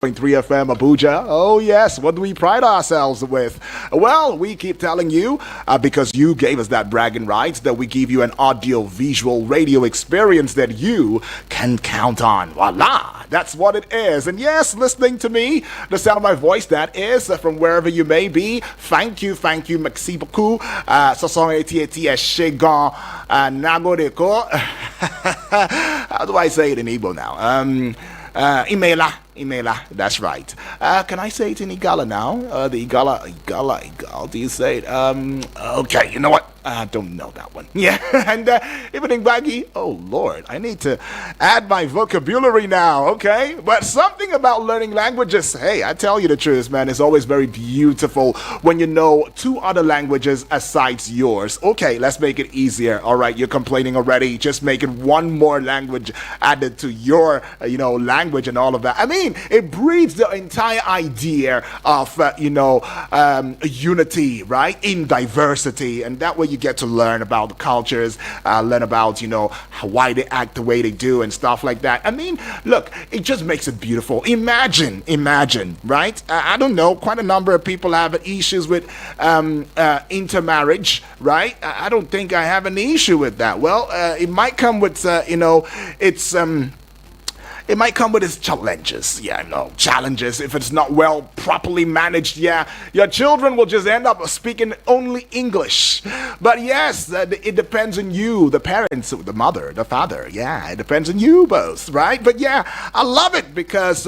FM Abuja. Oh, yes. What do we pride ourselves with? Well, we keep telling you because you gave us that bragging rights that we give you an audio visual radio experience that you can count on. Voila! That's what it is. And yes, listening to me, the sound of my voice, that is from wherever you may be. Thank you, merci beaucoup. Sasong eti eshegon nagodeko. How do I say it in Igbo now? Imela, that's right. Can I say it in Igala now? The Igala, do you say it? Okay, you know what? I don't know that one. Yeah, and evening baggy. Oh Lord, I need to add my vocabulary now. Okay, but something about learning languages. Hey, I tell you the truth, man. It's always very beautiful when you know two other languages aside yours. Okay, let's make it easier. All right, you're complaining already. Just make it one more language added to your, language and all of that. I mean, it breeds the entire idea of, unity, right? In diversity, and that way you get to learn about the cultures, learn about, why they act the way they do and stuff like that. I mean, look, it just makes it beautiful. Imagine, right? I don't know, quite a number of people have issues with intermarriage, right? I don't think I have an issue with that. Well, it might come with, it might come with its challenges. Yeah, no, challenges. If it's not well properly managed, yeah, your children will just end up speaking only English. But yes, it depends on you, the parents, the mother, the father. Yeah, it depends on you both, right? But yeah, I love it because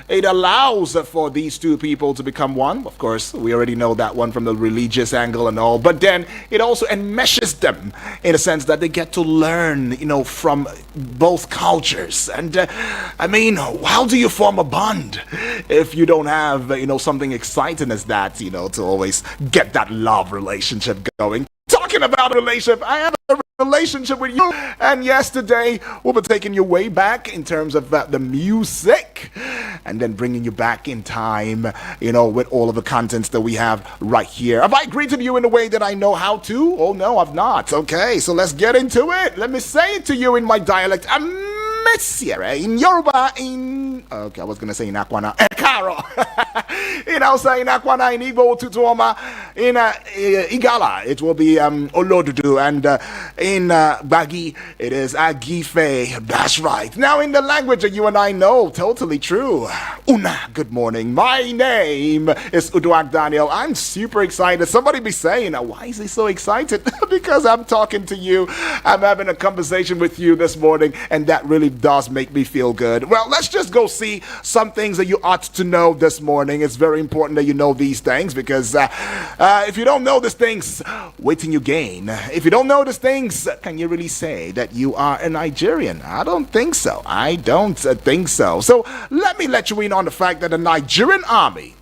it allows for these two people to become one. Of course, we already know that one from the religious angle and all. But then it also enmeshes them in a sense that they get to learn, from both cultures. And I mean, how do you form a bond if you don't have, something exciting as that, to always get that love relationship going? Talking about a relationship, I have a relationship with you, and yesterday we'll be taking you way back in terms of the music and then bringing you back in time, with all of the contents that we have right here. Have I greeted you in the way that I know how to? Oh no, I've not. Okay, so let's get into it. Let me say it to you in my dialect. In Yoruba, okay, I was going to say in Akwana, Ekaro. In Hausa, in Akwana, in Igbo, Tutuoma, in Igala, it will be Olodudu, and in Bagi, it is Agife. That's right. Now, in the language that you and I know, totally true. Una, good morning. My name is Uduak Daniel. I'm super excited. Somebody be saying, why is he so excited? Because I'm talking to you. I'm having a conversation with you this morning, and that really does make me feel good. Well, let's just go see some things that you ought to know this morning. It's very important that you know these things because if you don't know these things, wait till you gain. If you don't know these things, can you really say that you are a Nigerian? I don't think so. So let me let you in on the fact that the Nigerian army,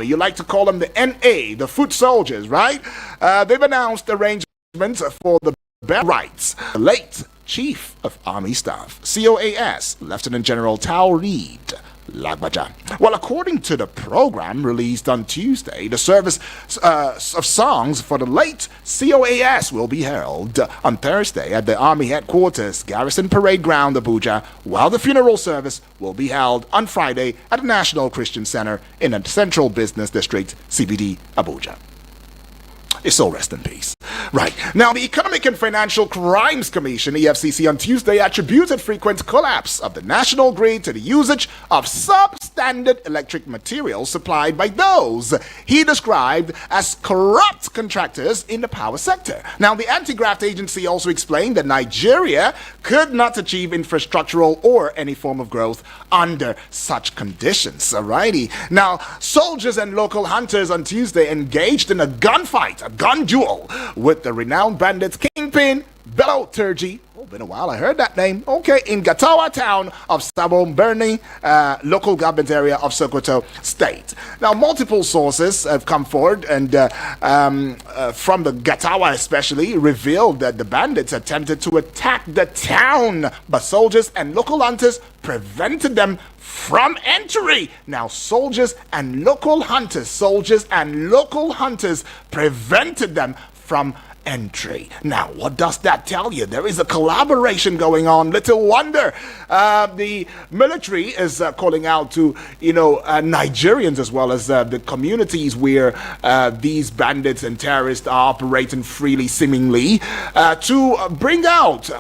you like to call them the NA, the foot soldiers, right? They've announced arrangements for the burial rights. The late Chief of Army Staff, COAS, Lieutenant General Tao Reed Lagbaja. Well, according to the program released on Tuesday, the service of songs for the late COAS will be held on Thursday at the Army Headquarters, Garrison Parade Ground, Abuja, while the funeral service will be held on Friday at the National Christian Center in the Central Business District, CBD, Abuja. It's all rest in peace. Right. Now, the Economic and Financial Crimes Commission, EFCC, on Tuesday attributed frequent collapse of the national grid to the usage of substandard electric materials supplied by those he described as corrupt contractors in the power sector. Now, the anti-graft agency also explained that Nigeria could not achieve infrastructural or any form of growth under such conditions. Alrighty. Now, soldiers and local hunters on Tuesday engaged in a gunfight, a gun duel, with the renowned bandits Kingpin Bello Turji. Oh, been a while, I heard that name. Okay, in Gatawa town of Sabon Berni, local government area of Sokoto State. Now, multiple sources have come forward and from the Gatawa especially revealed that the bandits attempted to attack the town, but soldiers and local hunters prevented them from entry. Now, soldiers and local hunters prevented them from entry. Now, what does that tell you? There is a collaboration going on. Little wonder the military is calling out to, Nigerians as well as the communities where these bandits and terrorists are operating freely, seemingly, to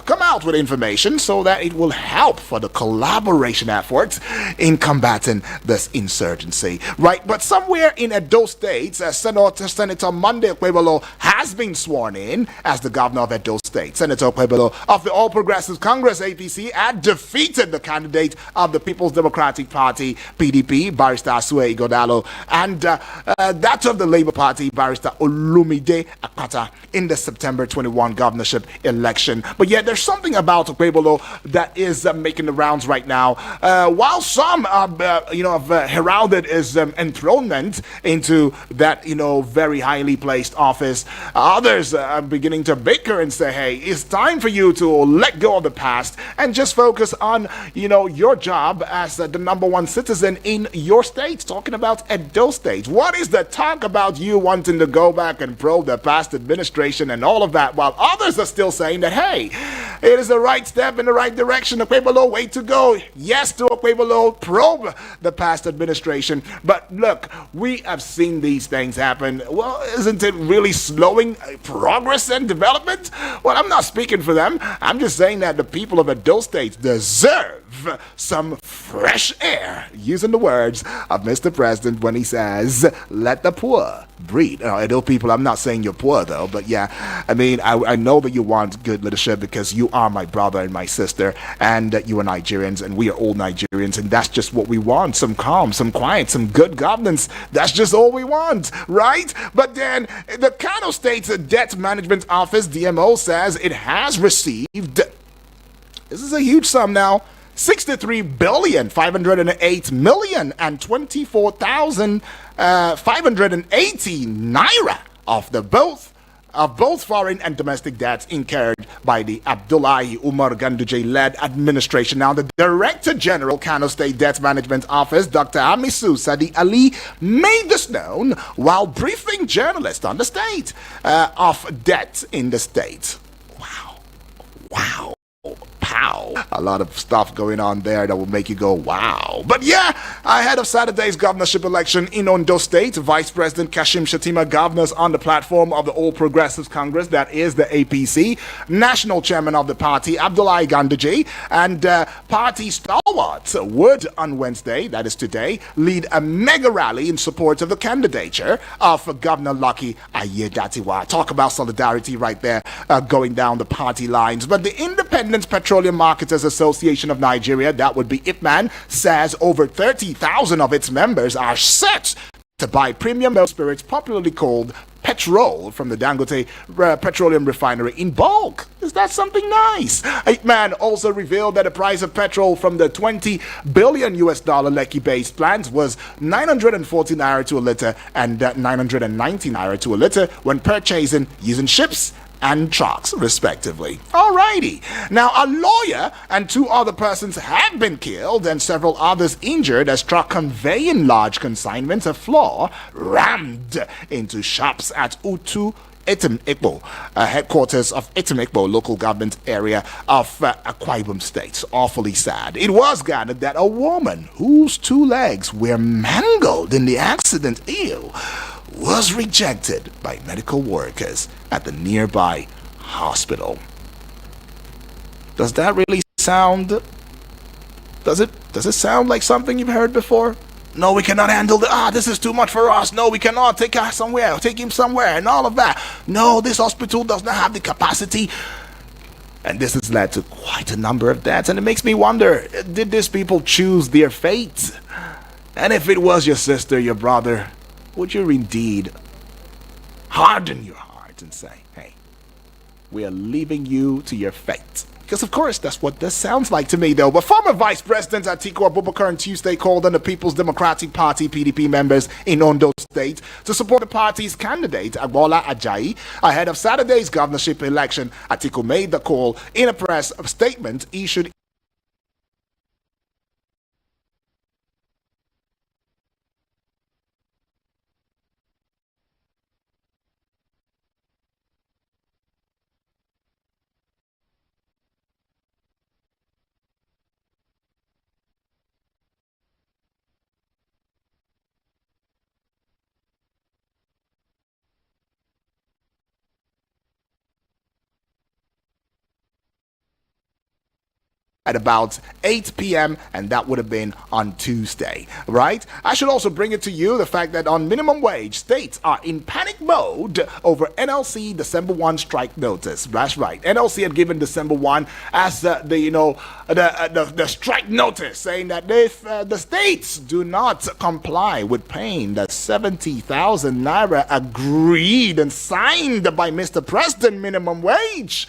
come out with information so that it will help for the collaboration efforts in combating this insurgency. Right, but somewhere in Edo State, Senator Monday Okpebholo has been sworn in as the governor of Edo State. Senator Okpebholo of the All Progressives Congress APC had defeated the candidate of the People's Democratic Party PDP, Barrister Asue Igodalo, and that of the Labour Party, Barrister Olumide Akpata, in the September 21 governorship election. But yet there's something about Okpebholo that is making the rounds right now. While some have heralded his enthronement into that very highly placed office, others are beginning to bicker and say, hey, it's time for you to let go of the past and just focus on your job as the number one citizen in your state. Talking about Edo State, what is the talk about you wanting to go back and probe the past administration and all of that, while others are still saying that, hey, it is the right step in the right direction. Okpebholo, way to go. Yes to Okpebholo, probe the past administration. But look, we have seen these things happen. Well, isn't it really slowing progress and development? Well, I'm not speaking for them. I'm just saying that the people of Edo State deserve some fresh air, using the words of Mr. President when he says, let the poor breathe. Edo people, I'm not saying you're poor though, but yeah, I mean, I know that you want good leadership because you are my brother and my sister, and you are Nigerians, and we are all Nigerians, and that's just what we want. Some calm, some quiet, some good governance. That's just all we want, right? But then the Kano State's Debt Management Office, DMO, says it has received, this is a huge sum now, 63,508,024,580 naira of both foreign and domestic debts incurred by the Abdullahi Umar Ganduje-led administration. Now, the Director General, Kano State Debt Management Office, Dr. Amisu Sadi Ali, made this known while briefing journalists on the state of debt in the state. Wow. Pow. A lot of stuff going on there that will make you go, wow. But yeah, ahead of Saturday's governorship election in Ondo State, Vice President Kashim Shettima, governors on the platform of the All Progressives Congress, that is the APC, National Chairman of the party, Abdullahi Ganduje, and party stalwarts would, on Wednesday, that is today, lead a mega rally in support of the candidature of Governor Lucky Aiyedatiwa. Talk about solidarity right there, going down the party lines. But the Independent Petroleum Marketers Association of Nigeria, that would be IPMAN, says over 30,000 of its members are set to buy premium spirits, popularly called petrol, from the Dangote Petroleum Refinery in bulk. Is that something nice? IPMAN also revealed that the price of petrol from the $20 billion Lekki-based plant was 940 naira to a liter and 990 naira to a liter when purchasing using ships and trucks, respectively. Alrighty. Now, a lawyer and 2 other persons have been killed and several others injured as truck conveying large consignments of flour rammed into shops at Utu Etim Ekbo, headquarters of Etim Ekbo local government area of Akwa Ibom State. Awfully sad. It was gathered that a woman whose 2 legs were mangled in the accident, was rejected by medical workers at the nearby hospital. Does that really sound... Does it sound like something you've heard before? No, we cannot handle this is too much for us. No, we cannot take him somewhere, and all of that. No, this hospital does not have the capacity. And this has led to quite a number of deaths, and it makes me wonder, did these people choose their fate? And if it was your sister, your brother, would you indeed harden your heart and say, hey, we are leaving you to your fate? Because, of course, that's what this sounds like to me, though. But former Vice President Atiku Abubakar on Tuesday called on the People's Democratic Party PDP members in Ondo State to support the party's candidate, Agbola Ajayi, ahead of Saturday's governorship election. Atiku made the call in a press statement issued at about 8 p.m., and that would have been on Tuesday, right? I should also bring it to you the fact that on minimum wage, states are in panic mode over NLC December 1 strike notice. That's right. NLC had given December 1 as the strike notice, saying that if the states do not comply with paying the 70,000 naira agreed and signed by Mr. President minimum wage,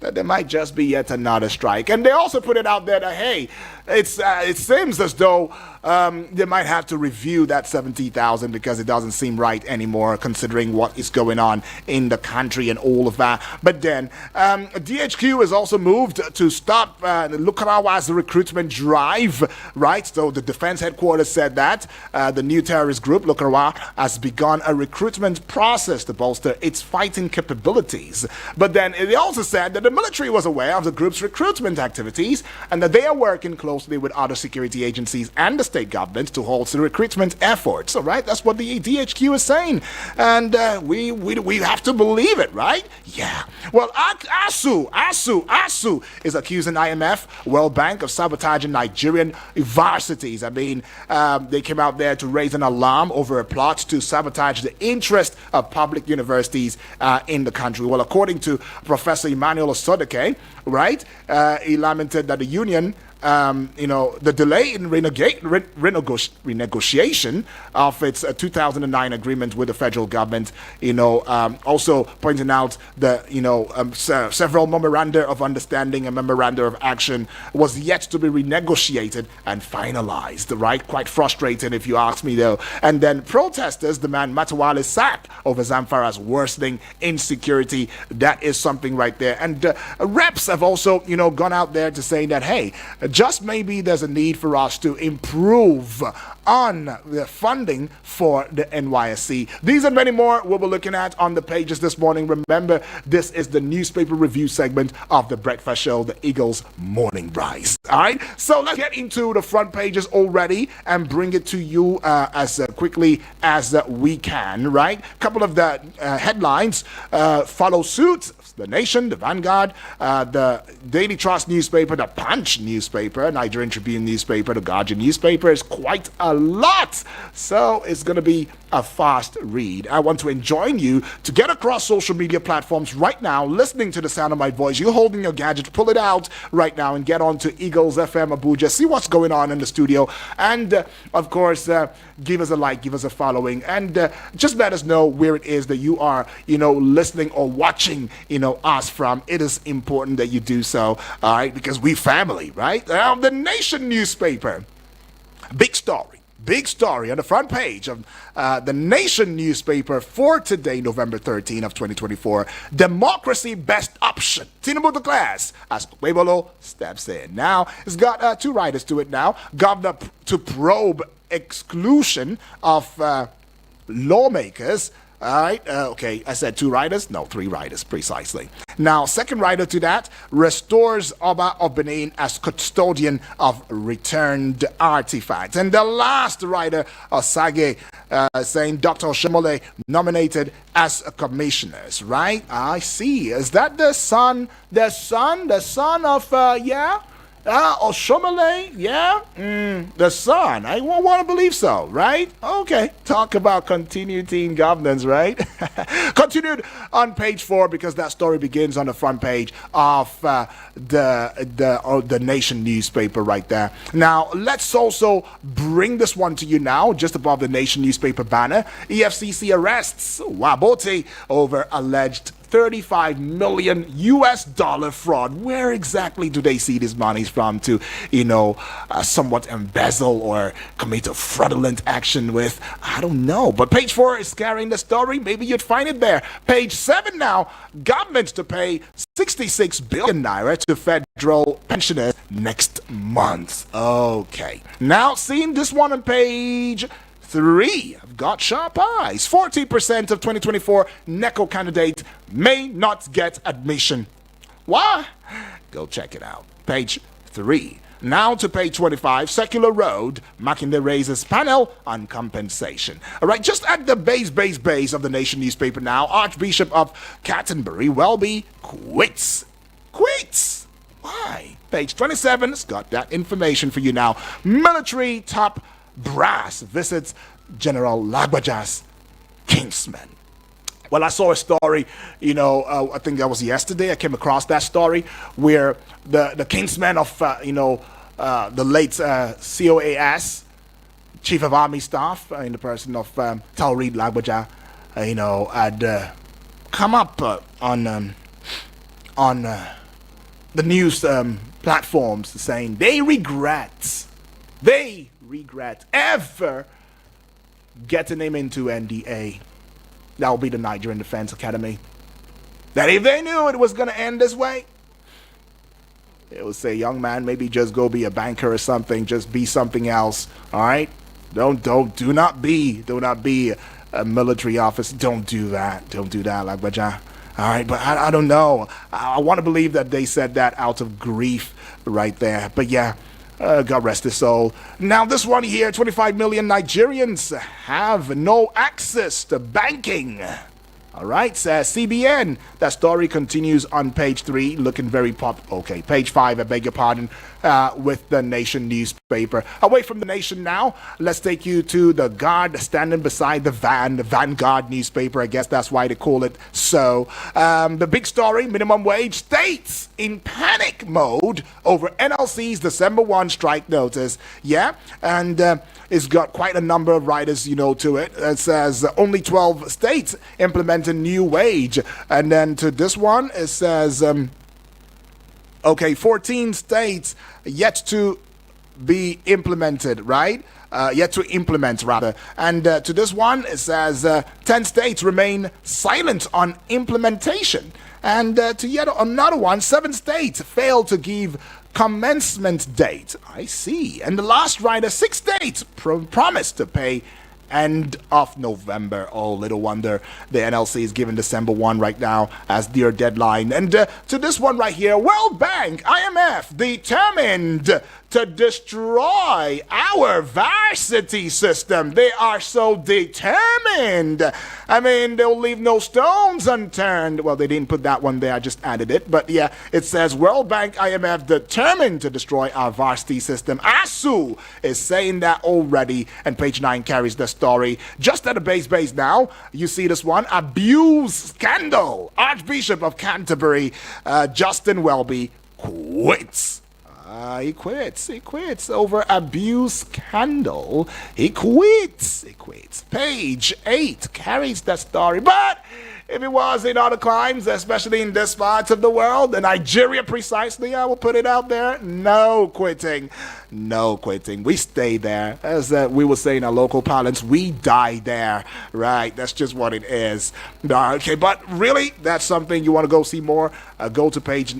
that there might just be yet another strike. And they also put it out there that, hey, it seems as though they might have to review that 70,000 because it doesn't seem right anymore considering what is going on in the country and all of that. But then DHQ has also moved to stop Lukarawa's recruitment drive, right? So the defense headquarters said that the new terrorist group, Lukarawa, has begun a recruitment process to bolster its fighting capabilities. But then they also said that the military was aware of the group's recruitment activities and that they are working closely with other security agencies and the state government to halt the recruitment efforts. All right, that's what the DHQ is saying, and we have to believe it, right? Yeah. Well, ASU is accusing IMF, World Bank of sabotaging Nigerian varsities. I mean, they came out there to raise an alarm over a plot to sabotage the interest of public universities in the country. Well, according to Professor Emmanuel Osodeke, right, he lamented that the union, the delay in renegotiation of its 2009 agreement with the federal government, also pointing out that, several memoranda of understanding and memoranda of action was yet to be renegotiated and finalized, right? Quite frustrating if you ask me, though. And then protesters demand Matawale's sack over Zamfara's worsening insecurity. That is something right there. And reps have also, gone out there to say that, hey, just maybe there's a need for us to improve on the funding for the NYSC. These and many more we'll be looking at on the pages this morning. Remember, this is the newspaper review segment of the breakfast show, the Eagles Morning Rise. All right, so let's get into the front pages already and bring it to you as quickly as we can, right? A couple of the headlines follow suit. The Nation, the Vanguard, the Daily Trust newspaper, the Punch newspaper, Nigerian Tribune newspaper, the Guardian newspaper. Is quite a lot. So it's going to be a fast read. I want to enjoin you to get across social media platforms right now, listening to the sound of my voice. You're holding your gadget, pull it out right now and get on to Eagles FM Abuja. See what's going on in the studio. And, of course, give us a like, give us a following, and just let us know where it is that you are, listening or watching, us from. It is important that you do so, all right, because we family, right? Now, the Nation newspaper, big story on the front page of the Nation newspaper for today, November 13 of 2024. Democracy best option. Tinubu declares as Webolo steps in. Now, it's got two writers to it now. Governor to probe exclusion of lawmakers. All right, okay, I said two writers? No, three writers, precisely. Now, second writer to that restores Oba of Benin as custodian of returned artifacts. And the last writer, Osage, saying Dr. Oshomole nominated as commissioners, right? I see. Is that the son of, Oshomole, yeah? The son. I won't want to believe so, right? Okay. Talk about continuity in governance, right? Continued on page 4 because that story begins on the front page of the Nation newspaper right there. Now, let's also bring this one to you now, just above the Nation newspaper banner. EFCC arrests Wabote over alleged $35 million fraud. Where exactly do they see these monies from to, somewhat embezzle or commit a fraudulent action with? I don't know. But page 4 is carrying the story. Maybe you'd find it there. Page 7 now, government to pay 66 billion naira to federal pensioners next month. Okay. Now, seeing this one on page 3, I've got sharp eyes. 40% of 2024 NECO candidates may not get admission. Why? Go check it out. Page 3. Now to page 25, Secular Road, Makinde raises panel on compensation. All right, just at the base of the Nation newspaper now, Archbishop of Canterbury, Welby, quits. Why? Page 27's got that information for you now. Military top brass visits General Lagbaja's kinsman. Well, I saw a story, I think that was yesterday. I came across that story where the kinsman of, the late COAS, Chief of Army Staff, in the person of Taoreed Lagbaja, had come up on the news platforms saying they regret ever getting him into NDA. That will be the Nigerian Defense Academy. That if they knew it was going to end this way, they would say, young man, maybe just go be a banker or something. Just be something else. All right? Do not be a military officer. Don't do that. Don't do that, like Baja. All right, but I don't know. I want to believe that they said that out of grief right there. But yeah, God rest his soul. Now this one here, 25 million Nigerians have no access to banking. All right, says CBN. That story continues on page 3, looking very okay, page 5, I beg your pardon, with the Nation newspaper. Away from the Nation now, let's take you to the guard standing beside the Vanguard newspaper. I guess that's why they call it so. The big story, minimum wage, states in panic mode over NLC's December 1 strike notice. Yeah, and it's got quite a number of writers, to it. It says only 12 states implement a new wage. And then to this one, it says, 14 states yet to be implemented, right? Yet to implement, rather. And to this one, it says 10 states remain silent on implementation. And to yet another one, 7 states fail to give commencement date. I see. And the last writer, 6 states promised to pay end of November. Oh, little wonder the NLC is giving December 1 right now as their deadline. And to this one right here, World Bank, IMF, determined to destroy our varsity system. They are so determined. I mean, they'll leave no stones unturned. Well, they didn't put that one there. I just added it. But yeah, it says World Bank, IMF determined to destroy our varsity system. ASU is saying that already. And page 9 carries the story. Just at the base now, you see this one. Abuse scandal. Archbishop of Canterbury, Justin Welby, quits. He quits over abuse scandal. He quits. Page 8 carries that story. But if it was in other crimes, especially in this part of the world, in Nigeria precisely, I will put it out there, no quitting. We stay there. As we will say in our local parlance, we die there. Right, that's just what it is. Okay, but really, that's something you want to go see more, go to page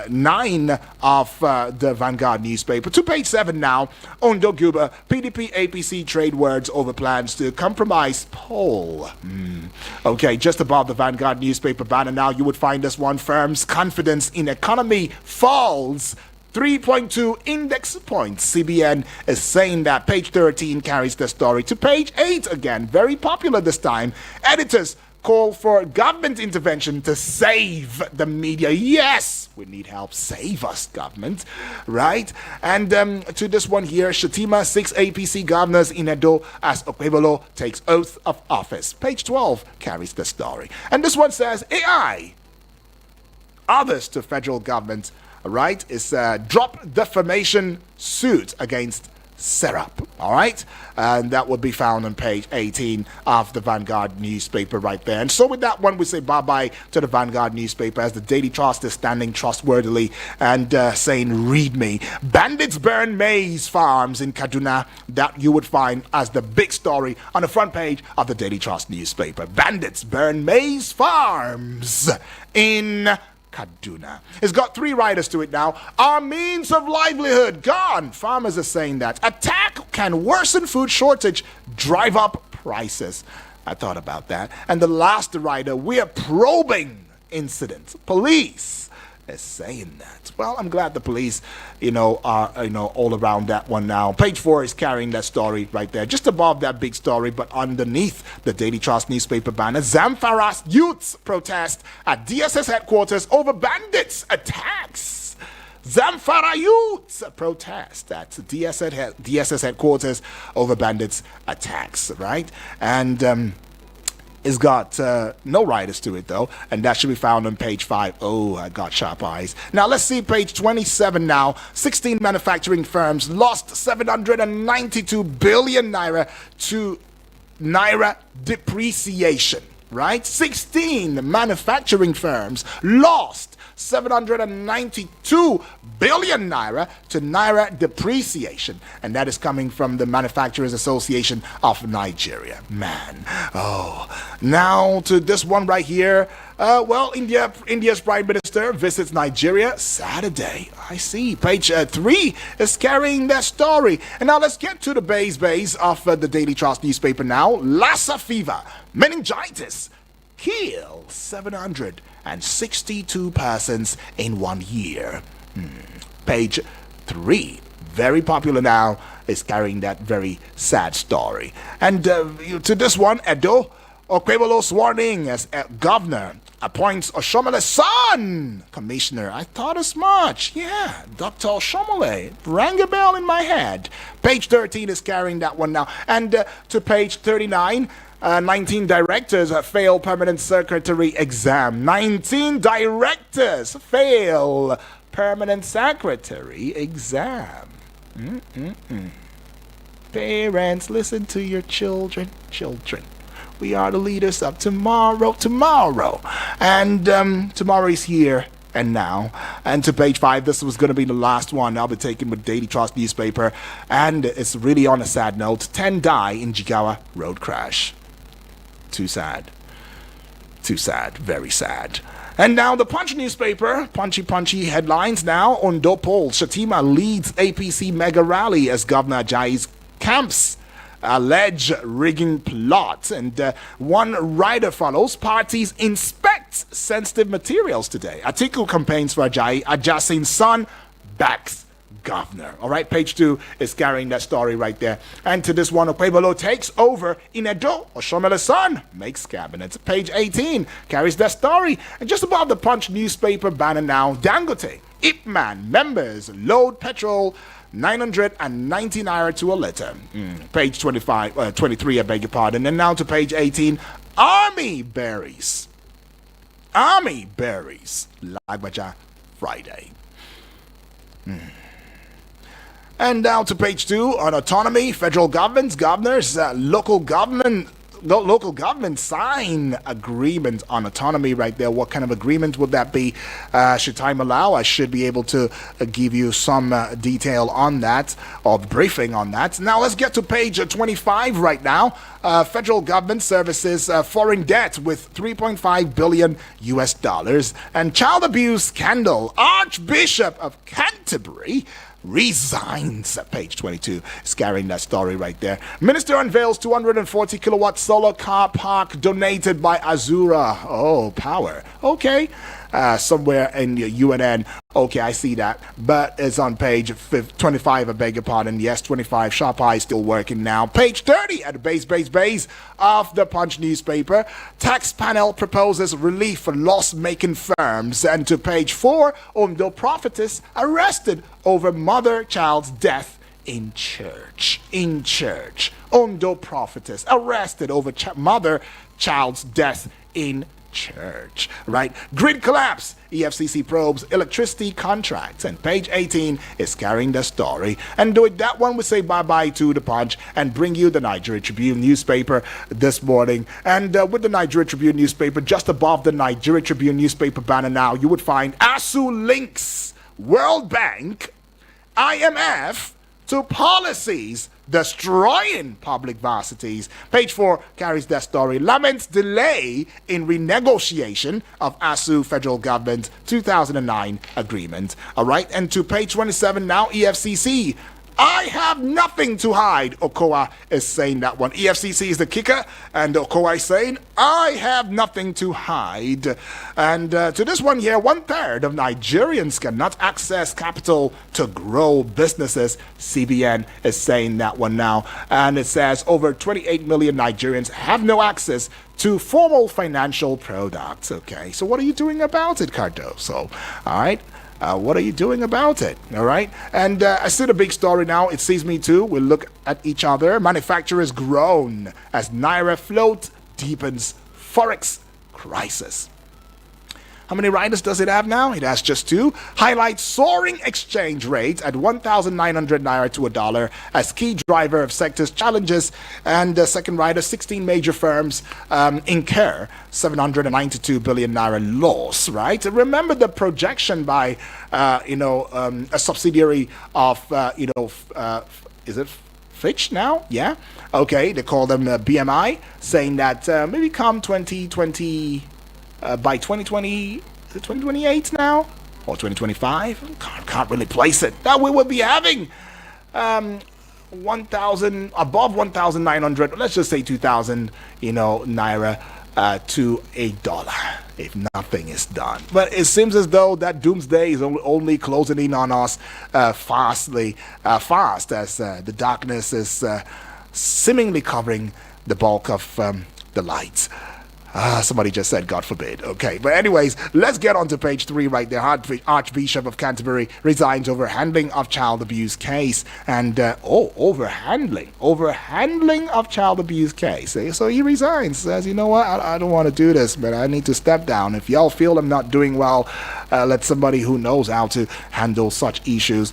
9 of the Vanguard newspaper. To page 7 now, Ondo Guba, PDP APC trade words over plans to compromise poll. Okay, just above the Vanguard newspaper banner now, you would find this one. Firms' confidence in economy falls 3.2 index points. CBN is saying that. Page 13 carries the story. To page 8 again, very popular this time. Editors call for government intervention to save the media. Yes, we need help. Save us, government. Right? And to this one here, Shatima, 6 APC governors in Edo as Okpebholo takes oath of office. Page 12 carries the story. And this one says, AI, others to federal government, right, is drop defamation suit against Serap. All right, and that would be found on page 18 of the Vanguard newspaper right there. And so with that one, we say bye-bye to the Vanguard newspaper as the Daily Trust is standing trustworthily and saying, read me. Bandits burn maize farms in Kaduna. That you would find as the big story on the front page of the Daily Trust newspaper. Bandits burn maize farms in Kaduna. It's got 3 writers to it now. Our means of livelihood gone. Farmers are saying that. Attack can worsen food shortage, drive up prices. I thought about that. And the last writer, we're probing incident. Police is saying that. Well, I'm glad the police, are, all around that one now. Page 4 is carrying that story right there, just above that big story, but underneath the Daily Trust newspaper banner, Zamfara youths protest at DSS headquarters over bandits attacks. Zamfara youths protest at DSS headquarters over bandits attacks, right? And it's got no writers to it, though, and that should be found on page 5. Oh, I got sharp eyes. Now, let's see page 27 now. 16 manufacturing firms lost 792 billion naira to naira depreciation, right? 16 manufacturing firms lost 792 billion naira to naira depreciation, and that is coming from the Manufacturers Association of Nigeria. Man, now to this one right here. India's Prime Minister visits Nigeria Saturday. I see. Page 3 is carrying that story. And now let's get to the base of the Daily Trust newspaper now. Lassa fever, meningitis, kill 762 persons in 1 year. Page 3, very popular now, is carrying that very sad story. And to this one, Edo, Okwebolo's warning as governor appoints Oshomale's son commissioner. I thought as much. Yeah, Dr. Oshomale rang a bell in my head. Page 13 is carrying that one now. And to page 39, 19 directors fail permanent secretary exam. 19 directors fail permanent secretary exam. Parents, listen to your children. We are the leaders of tomorrow. And tomorrow is here and now. And to page 5, this was going to be the last one I'll be taking with Daily Trust newspaper. And it's really on a sad note. 10 die in Jigawa road crash. Too sad, very sad. And now the Punch newspaper, punchy headlines now. Ondo poll, Shatima leads APC mega rally as Governor Ajayi's camps allege rigging plot. And one rider follows, parties inspect sensitive materials today. Atiku campaigns for Ajayi, Ajasin's son backs governor. All right, page 2 is carrying that story right there. And to this one, Okwebolo takes over in Edo. Oshomale's son makes cabinet. Page 18 carries that story. And just above the Punch newspaper banner now, Dangote, Ipman members load petrol 990 naira to a liter. Page 23, I beg your pardon. And now to page 18, Army berries. Lagbaja Friday. And now to page 2 on autonomy. Federal governors, local government sign agreement on autonomy right there. What kind of agreement would that be? Should time allow, I should be able to give you some detail on that, or briefing on that. Now let's get to page 25 right now. Federal government services foreign debt with $3.5 billion US dollars. And child abuse scandal. Archbishop of Canterbury resigns. Page 22 is carrying that story right there. Minister unveils 240 kilowatt solar car park donated by Azura. Oh, power. Okay. Somewhere in the UNN. Okay, I see that. But it's on page 25, I beg your pardon. Yes, 25. Sharp Eye still working now. Page 30 at the base of the Punch newspaper. Tax panel proposes relief for loss-making firms. And to page 4, Ondo prophetess arrested over mother-child's death in church. Ondo prophetess arrested over mother-child's death in church, right? Grid collapse. EFCC probes electricity contracts. And page 18 is carrying the story. And doing that one, we say bye-bye to the Punch and bring you the Nigeria Tribune newspaper this morning. And with the Nigeria Tribune newspaper, just above the Nigeria Tribune newspaper banner now, you would find ASU links World Bank, IMF to policies destroying public varsities. Page 4 carries that story. Laments delay in renegotiation of ASU federal government 2009 agreement. All right, and to page 27 now, EFCC I have nothing to hide, Okoa is saying that one. EFCC is the kicker, and Okoa is saying, I have nothing to hide. And to this one here, 1/3 of Nigerians cannot access capital to grow businesses. CBN is saying that one now. And it says over 28 million Nigerians have no access to formal financial products. Okay, so what are you doing about it, Cardoso? All right. What are you doing about it? All right. And I see the big story now. It sees me too. We look at each other. Manufacturers groan as Naira float deepens Forex crisis. How many riders does it have now? It has just 2. Highlights soaring exchange rates at 1,900 Naira to $1 as key driver of sector's challenges. And the second rider, 16 major firms incur 792 billion Naira loss, right? Remember the projection by, a subsidiary of, is it Fitch now? Yeah. Okay. They call them BMI, saying that maybe come 2020... by 2020, is it 2028 now? Or 2025? Can't really place it. That we will be having 1,000, above 1,900, let's just say 2,000, Naira to $1 if nothing is done. But it seems as though that doomsday is only closing in on us fast as the darkness is seemingly covering the bulk of the lights. Somebody just said, God forbid. Okay, but anyways, let's get on to page 3 right there. Archbishop of Canterbury resigns over handling of child abuse case. And, overhandling of child abuse case. So he resigns, says, you know what, I don't want to do this, but I need to step down. If y'all feel I'm not doing well, let somebody who knows how to handle such issues,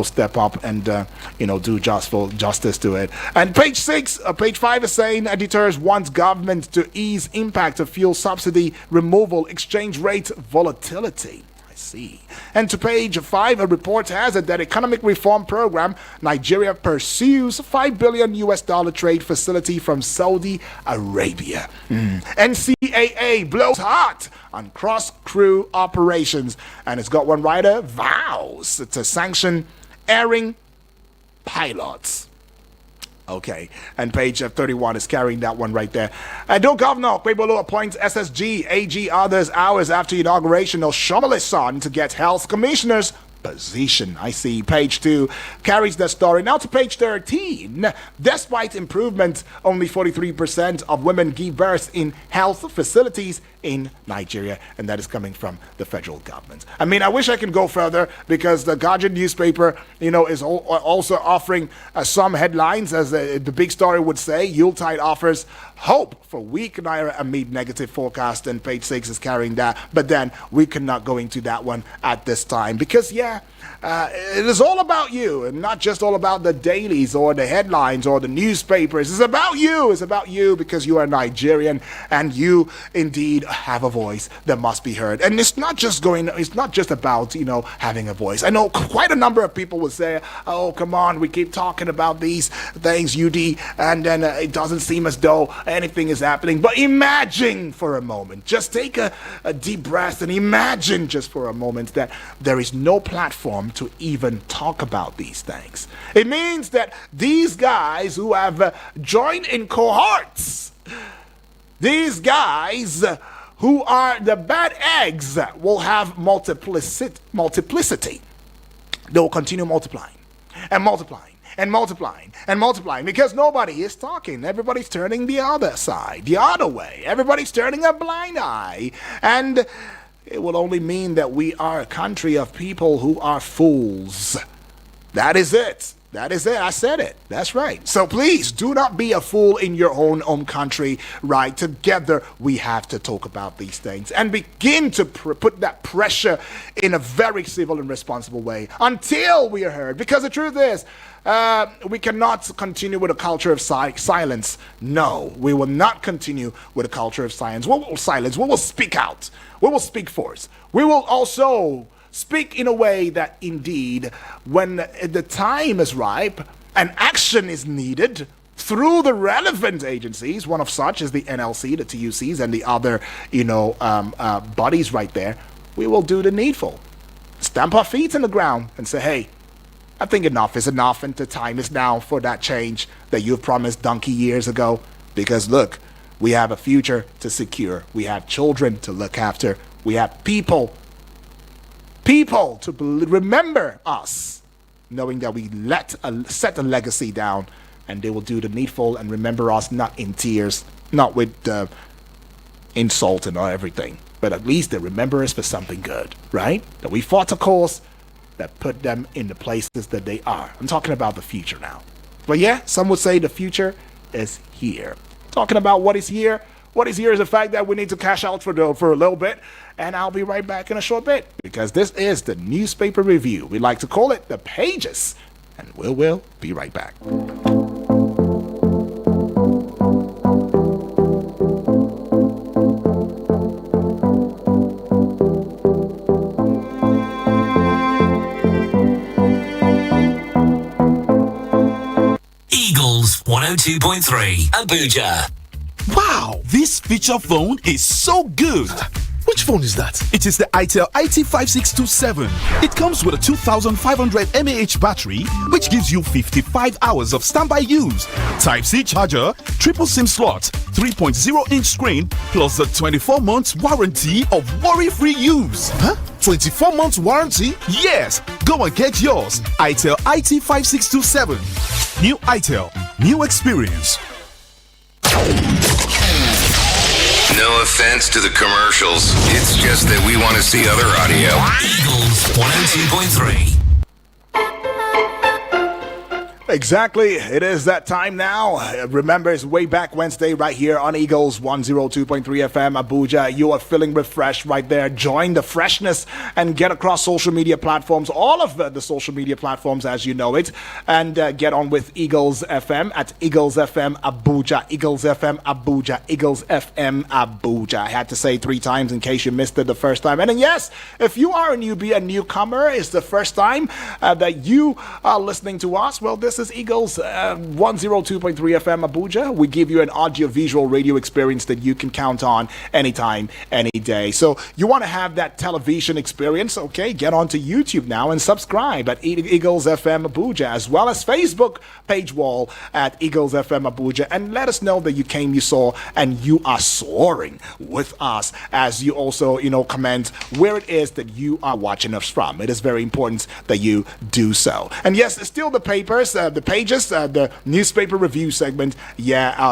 step up and, do justice to it. And page 5 is saying editors wants government to ease impact of fuel subsidy removal, exchange rate volatility. I see. And to page 5, a report has it that economic reform program, Nigeria pursues $5 billion trade facility from Saudi Arabia. NCAA blows hot on cross-crew operations. And it's got one writer, vows to sanction erring pilots. Okay, and page 31 is carrying that one right there. Do Governor Kwebolo appoints SSG, AG, others hours after inauguration of Shomale's son to get health commissioner's position. I see. Page 2 carries the story. Now to page 13. Despite improvement, only 43% of women give birth in health facilities in Nigeria, and that is coming from the federal government. I mean, I wish I could go further because the Guardian newspaper, is also offering some headlines, as the big story would say. Yuletide offers hope for weak Naira amid negative forecast, and page 6 is carrying that. But then we cannot go into that one at this time because, it is all about you and not just all about the dailies or the headlines or the newspapers. It's about you. It's about you because you are Nigerian and you indeed have a voice that must be heard. And it's not just about, having a voice. I know quite a number of people would say, oh, come on, we keep talking about these things, UD, and then it doesn't seem as though anything is happening. But imagine for a moment, just take a deep breath and imagine just for a moment that there is no platform to even talk about these things. It means that these guys who have joined in cohorts, these guys who are the bad eggs will have multiplicity. They will continue multiplying and multiplying and multiplying and multiplying because nobody is talking. Everybody's turning the other side, the other way. Everybody's turning a blind eye. And it will only mean that we are a country of people who are fools. That is it. That is it. I said it. That's right. So please do not be a fool in your own home country, right? Together we have to talk about these things and begin to put that pressure in a very civil and responsible way until we are heard. Because the truth is, we cannot continue with a culture of silence. No, we will not continue with a culture of silence. We will silence. We will speak out. We will speak forth. We will also speak in a way that indeed, when the time is ripe and action is needed through the relevant agencies, one of such is the NLC, the TUCs, and the other, bodies right there, we will do the needful. Stamp our feet in the ground and say, hey, I think enough is enough, and the time is now for that change that you promised donkey years ago. Because look, we have a future to secure. We have children to look after. We have people to remember us, knowing that we set a legacy down, and they will do the needful and remember us not in tears, not with insult and everything, but at least they remember us for something good, right? That we fought a cause that put them in the places that they are. I'm talking about the future now. But yeah, some would say the future is here. Talking about what is here. What is here is the fact that we need to cash out for a little bit, and I'll be right back in a short bit, because this is the newspaper review. We like to call it the pages, and we'll be right back. Eagles 102.3 Abuja. Wow, this feature phone is so good. Which phone is that? It is the itel IT5627. It comes with a 2500 mAh battery, which gives you 55 hours of standby use. Type-C charger, triple SIM slot, 3.0-inch screen, plus a 24-month warranty of worry-free use. Huh? 24 months warranty? Yes, go and get yours. itel IT5627. New itel, new experience. No offense to the commercials. It's just that we want to see other audio. Eagles 102.3. Exactly. It is that time now. Remember, it's way back Wednesday right here on Eagles 102.3 FM Abuja. You are feeling refreshed right there. Join the freshness and get across social media platforms, all of the social media platforms as you know it, and get on with Eagles FM at Eagles FM Abuja. Eagles FM Abuja. Eagles FM Abuja. I had to say 3 times in case you missed it the first time. And then yes, if you are a newbie, a newcomer, it's the first time that you are listening to us, well, this is Eagles 102.3 FM Abuja. We give you an audio-visual radio experience that you can count on anytime, any day. So you want to have that television experience, okay? Get onto YouTube now and subscribe at Eagles FM Abuja, as well as Facebook page wall at Eagles FM Abuja, and let us know that you came, you saw, and you are soaring with us as you also, comment where it is that you are watching us from. It is very important that you do so. And yes, it's still the papers, the pages, the newspaper review segment,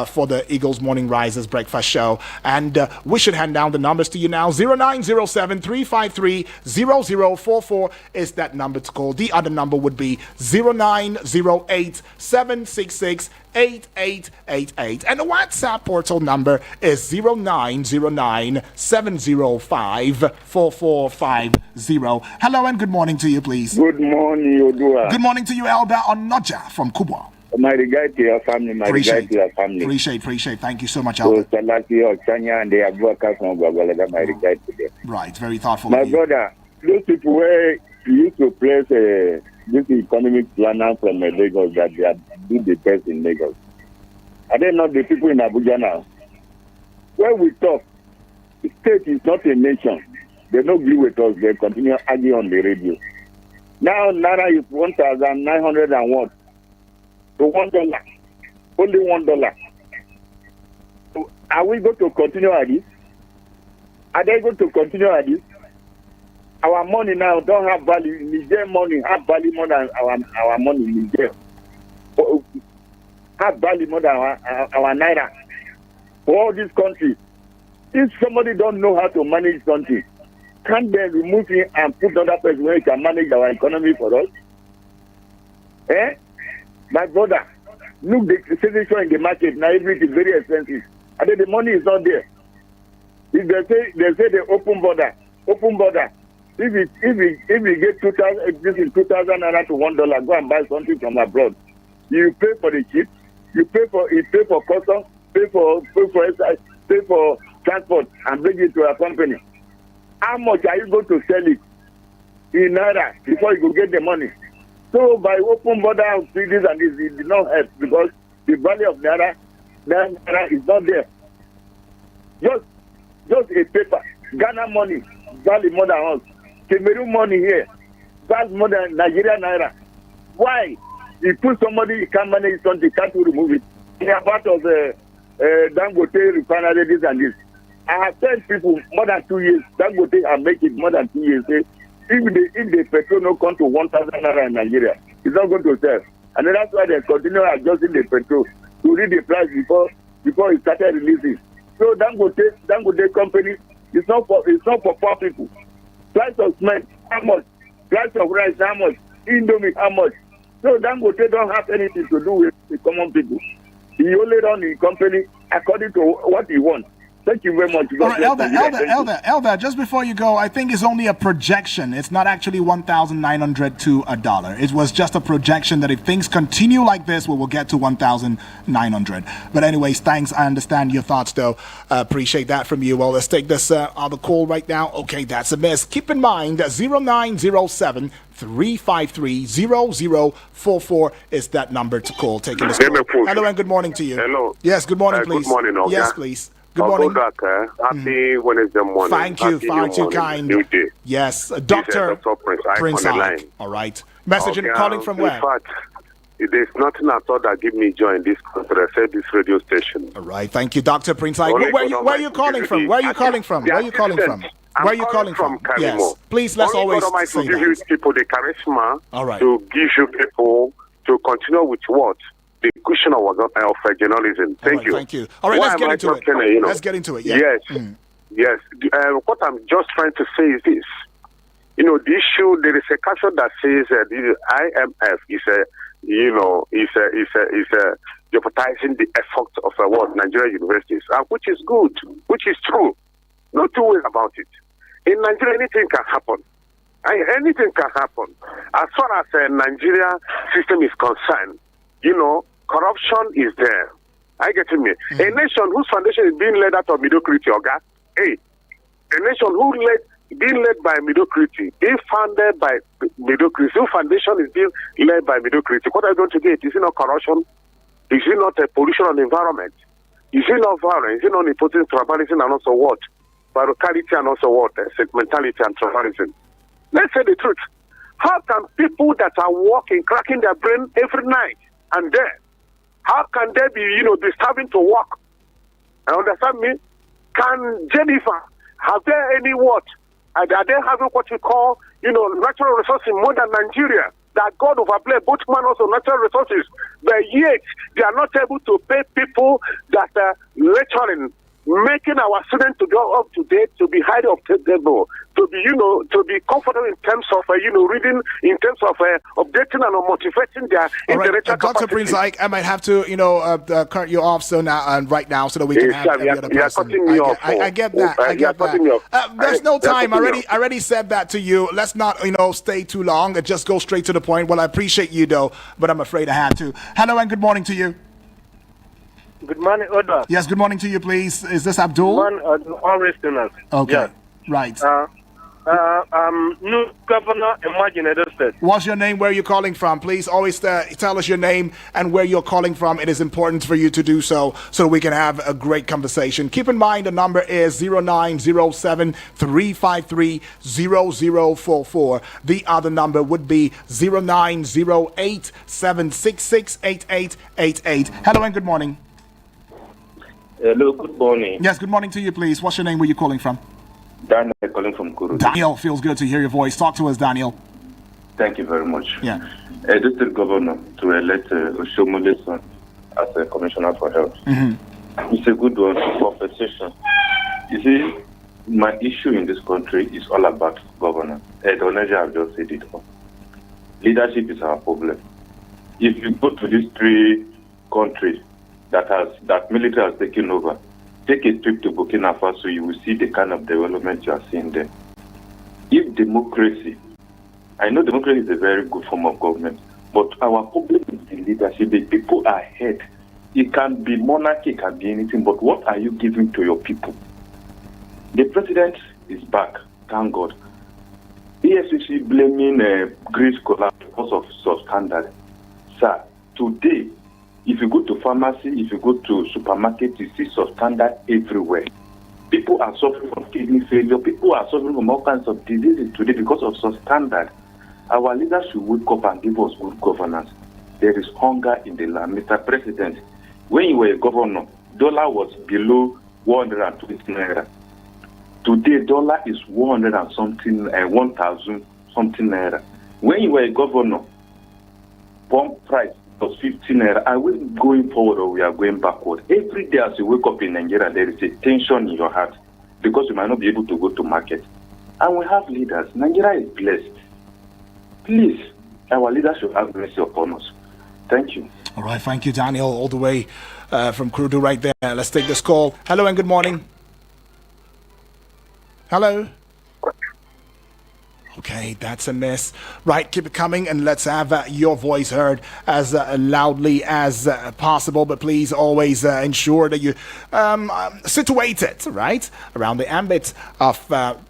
for the Eagles Morning Risers Breakfast Show. And we should hand down the numbers to you now. 0907-353-0044 is that number to call. The other number would be 0908-766-8888. And the WhatsApp portal number is 0909-705-4450. Hello and good morning to you, please. Good morning, Odua. Good morning to you, Elder Onoja from Kubwa. My regard to your family, regard to your family. Appreciate. Thank you so much, So, Elder. Salati or Chanya and the advocate from Gwagwalada, my regard to them. Right, very thoughtful My of you. brother, those people where you used to place this economic planner from Lagos that they are doing the best in Lagos. Are they not the people in Abuja now? When we talk, the state is not a nation. They don't agree with us. They continue arguing on the radio. Now, Naira is 1,900 and what? So $1. Only $1. Are we going to continue at this? Are they going to continue at this? Our money now don't have value. Niger money have value more than our money in Niger. Have value more than our Naira. For all these countries. If somebody don't know how to manage country, can't they remove him and put another person where he can manage our economy for us? My brother, look the situation in the market now. Everything is very expensive. And then the money is not there. If they say the open border. If we get 2,000, this is 2,000 naira to $1, go and buy something from abroad. You pay for the ship, you pay for custom, pay for transport, and bring it to a company. How much are you going to sell it in naira before you go get the money? So by open border and this and this, it did not help because the value of naira is not there. Just a paper. Ghana money value more than us. Cameroon money here value more than Nigeria naira. Why? You put somebody, you can't manage something, you can't remove it. In a part of the Dangote refinery, this and this. I have told people more than 2 years, Dangote have make it more than 2 years. Say, if the petrol no come to 1,000 naira in Nigeria, it's not going to sell. And then that's why they continue adjusting the petrol to read the price before it started releasing. So Dangote company, it's not for poor people. Price of cement, how much? Price of rice, how much? Indomie, how much? So Dangote don't have anything to do with the common people. He only run the company according to what he wants. Thank you very much. All right, Elder, just before you go, I think it's only a projection. It's not actually 1,900 to $1. It was just a projection that if things continue like this, we will get to 1,900. But anyways, thanks. I understand your thoughts, though. Appreciate that from you. Well, let's take this on the call right now. Okay, that's a miss. Keep in mind that 0907 353-0044 is that number to call. Taking this call. Hello and good morning to you. Hello. Yes, good morning, please. Good morning, Olga. Yes, please. Good morning. Happy Wednesday morning. Thank you. Far too kind. New day. Yes, Dr. Prince Ike. All right. Message calling from where? In fact, there's nothing at all that give me joy in this country except this radio station. All right. Thank you, Dr. Prince Ike. Where are you calling from? Where are you calling from? Where are you calling from? Where are you calling from? Yes. Please, let's always say to give you people the charisma. All right. To give you people to continue with what? The cushion of journalism. Thank you. Thank you. All right, let's get into it. Let's get into it. Yeah. Yes. Yes. What I'm just trying to say is this. The issue, there is a caption that says the IMF is jeopardizing the effort of Nigeria universities, which is good, which is true. No two ways about it. In Nigeria, anything can happen. Anything can happen. As far as the Nigeria system is concerned, corruption is there. I get me. A nation whose foundation is being led out of mediocrity, a nation being led by mediocrity, being founded by mediocrity, whose foundation is being led by mediocrity. What are you going to get? Is it not corruption? Is it not a pollution on the environment? Is it not violence? Is it not imposing tribalism and also what? Barocality and also what? Segmentality and tribalism. Let's say the truth. How can people that are working, cracking their brain every night and day, how can they be, disturbing to work? You understand me? Can Jennifer, have there any what? Are they having what we call, natural resources more than Nigeria? That God overplay both man also natural resources, but yet they are not able to pay people that are lecturing, making our students to go up to date, to be highly obtainable, to be, to be comfortable in terms of, reading, in terms of updating and motivating their intellectual capacity. Dr. Prince Ike, I might have to, cut you off right now so that we can have the other person. I get that. I get that. There's no time. I already said that to you. Let's not, stay too long and just go straight to the point. Well, I appreciate you, though, but I'm afraid I had to. Hello and good morning to you. Good morning, Oda. Yes, good morning to you, please. Is this Abdul? All listeners. Okay, yes. Right. New governor, Imagine Edo State. What's your name? Where are you calling from? Please always tell us your name and where you're calling from. It is important for you to do so we can have a great conversation. Keep in mind the number is 0907 353 0044. The other number would be 0908 766 8888. Hello and good morning. Hello, good morning. Yes, good morning to you, please. What's your name? Where are you calling from? Daniel calling from Kuru. Daniel, feels good to hear your voice. Talk to us, Daniel. Thank you very much. Yeah. District Governor to elect Oshomole Son as a Commissioner for Health. It's a good one for petition. You see, my issue in this country is all about governance. Edoneja have just said it all. Leadership is our problem. If you go to these three countries that military has taken over, take a trip to Burkina Faso, you will see the kind of development you are seeing there. If democracy, I know democracy is a very good form of government, but our problem is the leadership. The people are ahead. It can be monarchy, it can be anything, but what are you giving to your people? The president is back, thank God. EFCC blaming Greece collapse because of substandard. Sir, today, if you go to pharmacy, if you go to supermarket, you see substandard everywhere. People are suffering from kidney failure. People are suffering from all kinds of diseases today because of substandard. Our leaders should wake up and give us good governance. There is hunger in the land. Mr. President, when you were a governor, dollar was below 120 naira. Today, dollar is 100 and something, 1,000 something naira. When you were a governor, pump price was 15 naira. Are we going forward or we are going backward? Every day as you wake up in Nigeria, there is a tension in your heart because you might not be able to go to market. And we have leaders. Nigeria is blessed. Please, our leaders should have mercy upon us. Thank you. All right, thank you, Daniel, all the way from Kurudu right there. Let's take this call. Hello and good morning. Hello. Okay, that's a miss. Right, keep it coming and let's have your voice heard as loudly as possible. But please always ensure that you situate it, right, around the ambit of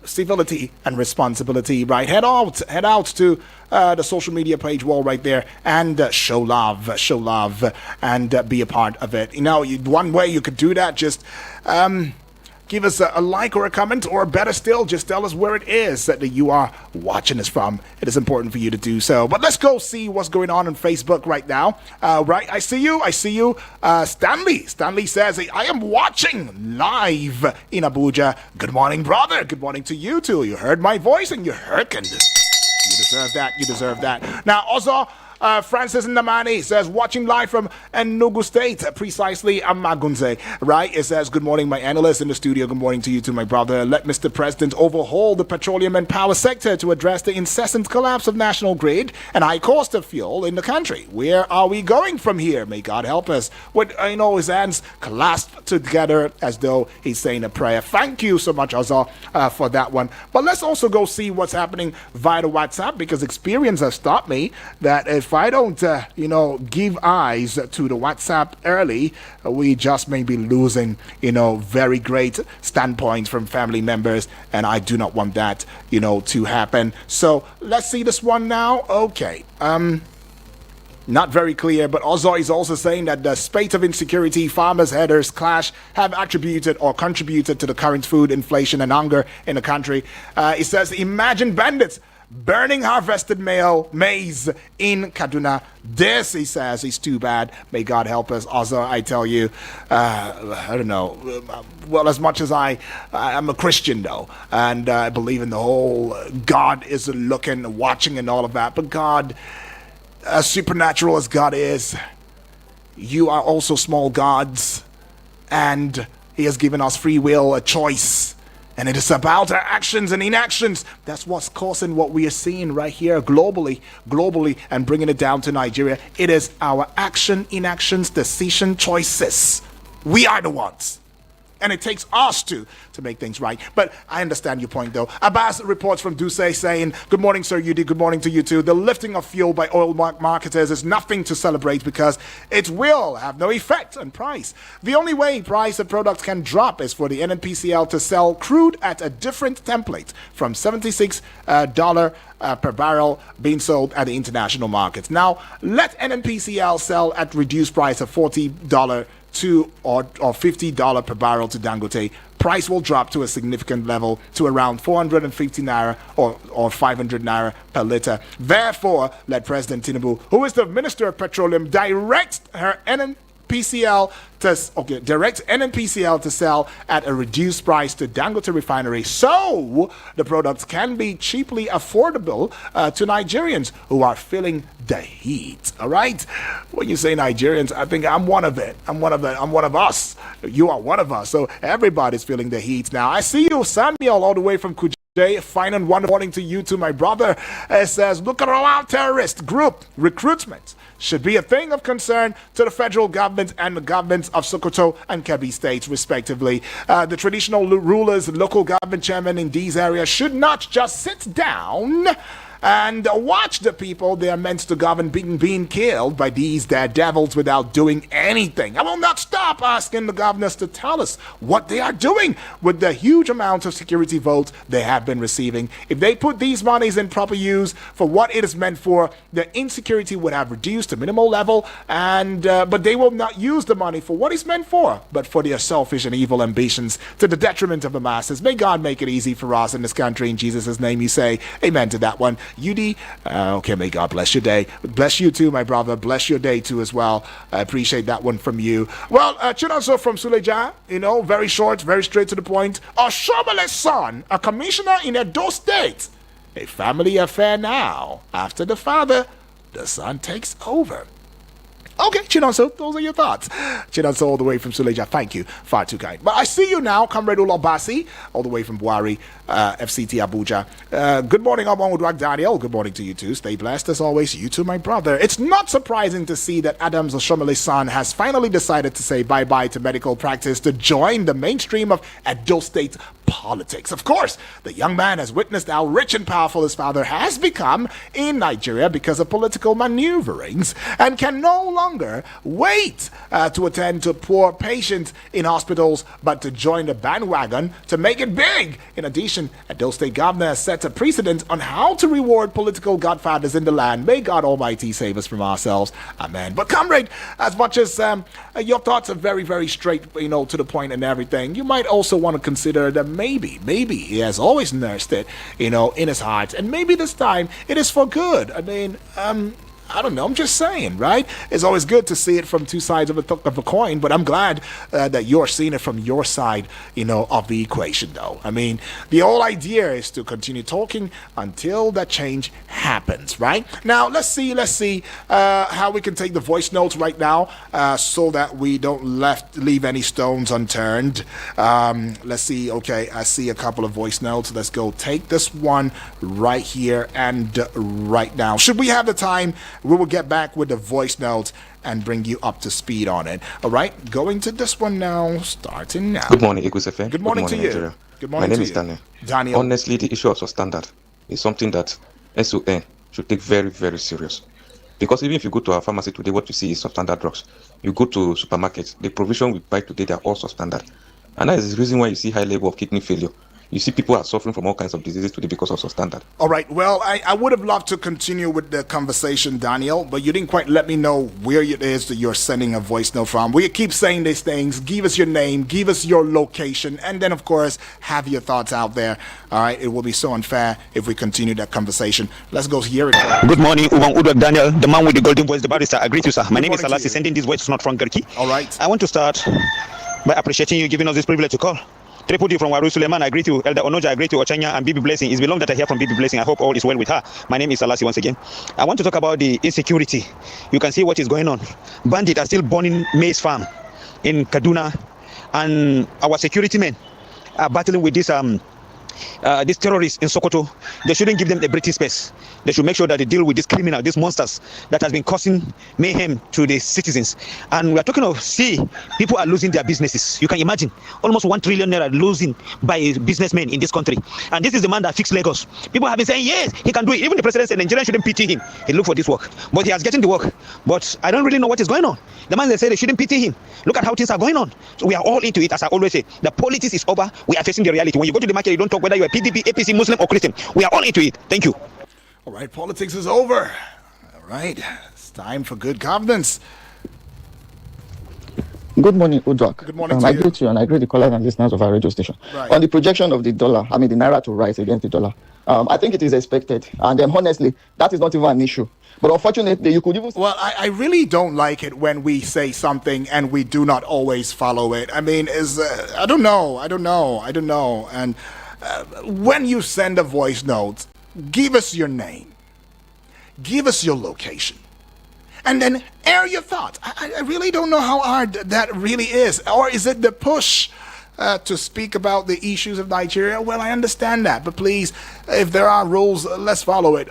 civility and responsibility, right? Head out to the social media page wall right there and show love, and be a part of it. You know, one way you could do that, just give us a like or a comment, or better still, just tell us where it is that you are watching us from. It is important for you to do so. But let's go see what's going on Facebook right now. Right, I see you. Stanley says, I am watching live in Abuja. Good morning, brother. Good morning to you too. You heard my voice and you hearkened. You deserve that. Now, also, Francis Namani says, watching live from Enugu State, precisely Amagunze, right? It says, good morning, my analyst in the studio. Good morning to you too, my brother. Let Mr. President overhaul the petroleum and power sector to address the incessant collapse of national grid and high cost of fuel in the country. Where are we going from here? May God help us. With, his hands clasped together as though he's saying a prayer. Thank you so much, Azar, for that one. But let's also go see what's happening via the WhatsApp, because experience has taught me that if I don't, give eyes to the WhatsApp early, we just may be losing, very great standpoints from family members, and I do not want that, to happen. So let's see this one now. Okay. Not very clear, but Ozo is also saying that the spate of insecurity, farmers' headers clash have attributed or contributed to the current food inflation and hunger in the country. It says, imagine bandits burning harvested maize in Kaduna. This, he says, is too bad. May God help us. Also, I tell you, I don't know. Well, as much as I'm a Christian, though, and I believe in the whole God is looking, watching, and all of that. But God, as supernatural as God is, you are also small gods, and He has given us free will, a choice. And it is about our actions and inactions. That's what's causing what we are seeing right here globally, and bringing it down to Nigeria. It is our action, inactions, decision, choices. We are the ones. And it takes us to make things right. But I understand your point, though. Abbas reports from Duce saying, good morning, Sir Yudi. Good morning to you, too. The lifting of fuel by oil marketers is nothing to celebrate because it will have no effect on price. The only way price of products can drop is for the NNPCL to sell crude at a different template from $76 per barrel being sold at the international markets. Now, let NNPCL sell at reduced price of $40 or $50 per barrel to Dangote. Price will drop to a significant level to around 450 naira or 500 naira per liter. Therefore, let President Tinubu, who is the Minister of Petroleum, direct NNPCL to sell at a reduced price to Dangote Refinery, so the products can be cheaply affordable to Nigerians who are feeling the heat. All right? When you say Nigerians, I think I'm one of it. I'm one of us. You are one of us. So everybody's feeling the heat now. I see you, Samuel, all the way from Kuje. Fine and wonderful morning to you, to my brother. It says, look at all our terrorist group recruitment should be a thing of concern to the federal government and the governments of Sokoto and Kebbi states, respectively. The traditional rulers, local government chairmen in these areas should not just sit down and watch the people they are meant to govern being killed by these daredevils without doing anything. I will not stop asking the governors to tell us what they are doing with the huge amount of security votes they have been receiving. If they put these monies in proper use for what it is meant for, the insecurity would have reduced to minimal level, and but they will not use the money for what it's meant for, but for their selfish and evil ambitions to the detriment of the masses. May God make it easy for us in this country. In Jesus' name you say amen to that one. UD, okay, may God bless your day. Bless you too, my brother. Bless your day too as well. I appreciate that one from you. Well, Chinoso from Suleja, very short, very straight to the point. Oshomale's son, a commissioner in Edo State. A family affair now. After the father, the son takes over. Okay, Chinonso, those are your thoughts. Chinonso all the way from Suleja, thank you. Far too kind. But I see you now, Comrade Olabasi, all the way from Buhari, FCT Abuja. Good morning, Obon Udwak Daniel. Good morning to you too. Stay blessed as always. You too, my brother. It's not surprising to see that Adams Oshomale's son has finally decided to say bye-bye to medical practice to join the mainstream of Edo State politics. Of course, the young man has witnessed how rich and powerful his father has become in Nigeria because of political maneuverings and can no longer wait to attend to poor patients in hospitals, but to join the bandwagon to make it big. In addition, Edo State governor has set a precedent on how to reward political godfathers in the land. May God Almighty save us from ourselves. Amen. But comrade, as much as your thoughts are very, very straight, to the point and everything, you might also want to consider that maybe he has always nursed it, in his heart, and maybe this time it is for good. I mean, I don't know. I'm just saying, right? It's always good to see it from two sides of a coin, but I'm glad that you're seeing it from your side, of the equation, though. I mean, the whole idea is to continue talking until that change happens, right? Now, let's see how we can take the voice notes right now so that we don't leave any stones unturned. Let's see. Okay, I see a couple of voice notes. Let's go take this one right here and right now. Should we have the time? We will get back with the voice notes and bring you up to speed on it. All right, going to this one now, starting now. Good morning, Egus FM. Good morning to you. Nigeria. Good morning. My name is Daniel. Daniel. Honestly, the issue of substandard is something that SON should take very, very serious. Because even if you go to our pharmacy today, what you see is substandard drugs. You go to supermarkets, the provision we buy today, they are all substandard. And that is the reason why you see high level of kidney failure. You see people are suffering from all kinds of diseases today because of substandard. All right. Well, I would have loved to continue with the conversation, Daniel, but you didn't quite let me know where it is that you're sending a voice note from. We keep saying these things. Give us your name, give us your location, and then, of course, have your thoughts out there. All right. It will be so unfair if we continue that conversation. Let's go hear it. Good morning, Ubang Udwak Daniel, the man with the golden voice, the barrister. I greet you, sir. My name is Salasi, sending this voice not from Garki. All right. I want to start by appreciating you giving us this privilege to call. Triple D from Waru Suleiman, I greet you. Elder Onoja, I greet you. Ochanya and Bibi Blessing. It's been long that I hear from Bibi Blessing. I hope all is well with her. My name is Salasi once again. I want to talk about the insecurity. You can see what is going on. Bandits are still burning maize farm in Kaduna, and our security men are battling with these terrorists in Sokoto. They shouldn't give them the breathing space. They should make sure that they deal with these criminals, these monsters that has been causing mayhem to the citizens. And we are talking of, people are losing their businesses. You can imagine, almost 1 trillion naira losing by businessmen in this country. And this is the man that fixed Lagos. People have been saying, yes, he can do it. Even the president said Nigerians shouldn't pity him. He looked for this work. But he has getting the work. But I don't really know what is going on. The man, they say they shouldn't pity him. Look at how things are going on. So we are all into it, as I always say. The politics is over. We are facing the reality. When you go to the market, you don't talk whether you're a PDP, APC, Muslim, or Christian. We are all into it. Thank you. All right, politics is over. All right, it's time for good governance. Good morning, Udwak. Good morning to I you. greet you and I greet the callers and listeners of our radio station. Right. On the projection of the dollar, the naira to rise against the dollar, I think it is expected. And honestly, that is not even an issue. But unfortunately, you could even... Well, I really don't like it when we say something and we do not always follow it. I mean, I don't know. And when you send a voice note, give us your name. Give us your location. And then air your thoughts. I really don't know how hard that really is. Or is it the push to speak about the issues of Nigeria? Well, I understand that. But please, if there are rules, let's follow it,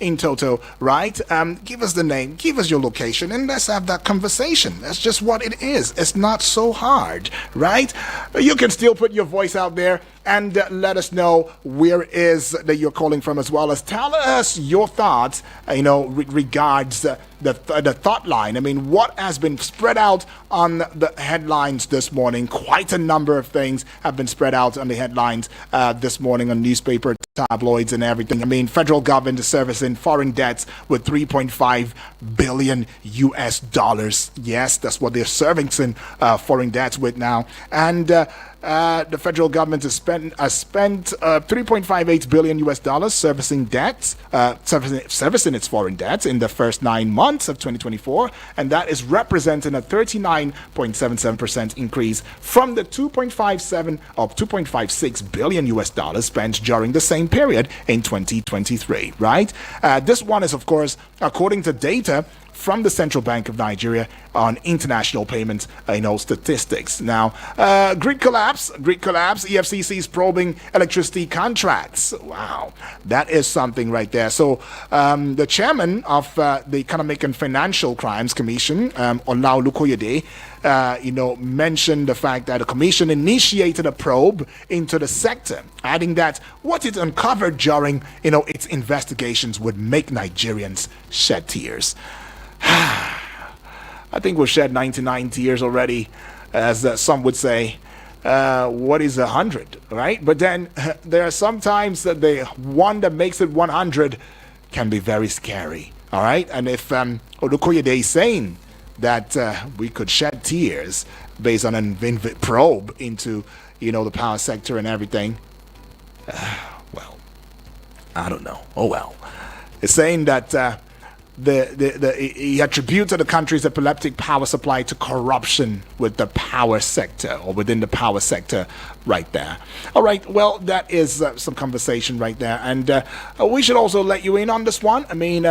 in toto, right? Give us the name, give us your location, and let's have that conversation. That's just what it is. It's not so hard, right? You can still put your voice out there and let us know where it is that you're calling from, as well as tell us your thoughts, regards the thought line. I mean, what has been spread out on the headlines this morning? Quite a number of things have been spread out on the headlines this morning on newspaper, tabloids, and everything. I mean, federal government is servicing foreign debts with $3.5 billion US. Yes, that's what they're servicing foreign debts with now. And the federal government has spent $3.58 billion US servicing debts, servicing its foreign debts in the first 9 months of 2024, and that is representing a 39.77% increase from the $2.56 billion US spent during the same period in 2023. Right? This one is, of course, according to data from the Central Bank of Nigeria on international payment, statistics. Now, grid collapse. EFCC is probing electricity contracts. Wow, that is something right there. So, the chairman of the Economic and Financial Crimes Commission, Olau Lukoyede, mentioned the fact that the commission initiated a probe into the sector, adding that what it uncovered during, its investigations would make Nigerians shed tears. I think we've shed 99 tears already, as some would say. What is 100, right? But then there are some times that the one that makes it 100 can be very scary, all right? And if Olukoyede is saying that we could shed tears based on an probe into, the power sector and everything, well, I don't know. Oh, well. It's saying that he attributed the country's epileptic power supply to corruption with the power sector, or within the power sector right there. All right, well, that is some conversation right there. And we should also let you in on this one. I mean,